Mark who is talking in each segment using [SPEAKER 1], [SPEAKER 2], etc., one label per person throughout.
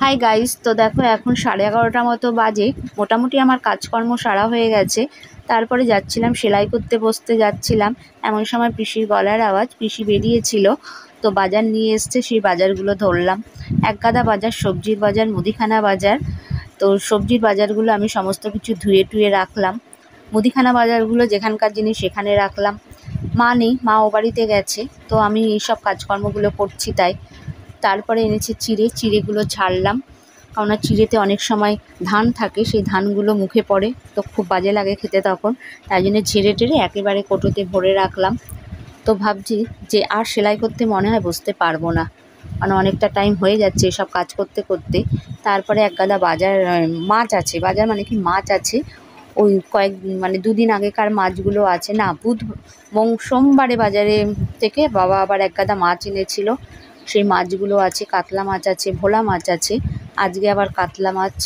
[SPEAKER 1] Hi guys, তো দেখো এখন 11:30 মতো বাজে। মোটামুটি আমার কাজকর্ম সারা হয়ে গেছে। তারপরে যাচ্ছিলাম সেলাই করতে, বসতে যাচ্ছিলাম, এমন সময় পিসির গলার আওয়াজ। পিসি বেরিয়েছিল, তো বাজার নিয়ে এসছে, সেই বাজারগুলো ধরলাম। একগাদা বাজার, সবজির বাজার, মুদিখানা বাজার। তো সবজির বাজারগুলো আমি সমস্ত কিছু ধুয়ে টুয়ে রাখলাম। মুদিখানা বাজারগুলো যেখানকার জিনিস সেখানে রাখলাম। মা নেই, মা ও বাড়িতে গেছে, তো আমি এইসব কাজকর্মগুলো করছি। তাই তারপরে এনেছি চিঁড়ে, চিঁড়েগুলো ছাড়লাম, কারণ চিঁড়েতে অনেক সময় ধান থাকে, সেই ধানগুলো মুখে পড়ে, তো খুব বাজে লাগে খেতে তখন। তাই জন্য ঝেড়ে টেড়ে একেবারে কোটোতে ভরে রাখলাম। তো ভাবছি যে আর সেলাই করতে মনে হয় বসতে পারবো না, মানে অনেকটা টাইম হয়ে যাচ্ছে এসব কাজ করতে করতে। তারপরে একগাদা বাজার, মাছ আছে, বাজার মানে কি মাছ আছে, ওই মানে দুদিন আগেকার মাছগুলো আছে না। সোমবারে বাজারে থেকে বাবা আবার একগাদা মাছ এনেছিল, সেই মাছগুলো আছে। কাতলা মাছ আছে, ভোলা মাছ আছে, আজকে আবার কাতলা মাছ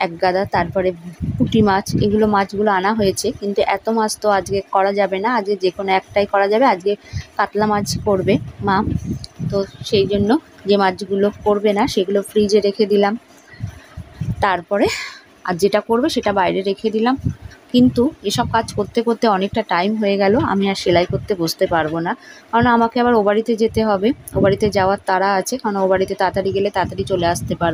[SPEAKER 1] একগাদা, তারপরে পুঁটি মাছ, এগুলো মাছগুলো আনা হয়েছে। কিন্তু এত মাছ তো আজকে করা যাবে না, আজকে যে কোনো একটাই করা যাবে। আজকে কাতলা মাছ করবে মা, তো সেই জন্য যে মাছগুলো করবে না সেগুলো ফ্রিজে রেখে দিলাম। তারপরে আর যেটা করবে সেটা বাইরে রেখে দিলাম। কিন্তু এসব কাজ করতে করতে অনেকটা টাইম হয়ে গেল, আমি আর সেলাই করতে বসতে পারবো না, কারণ আমাকে আবার ও বাড়িতে যেতে হবে। ও বাড়িতে যাওয়ার তাড়া আছে, কারণ ও বাড়িতে তাড়াতাড়ি গেলে তাড়াতাড়ি চলে আসতে পারবো।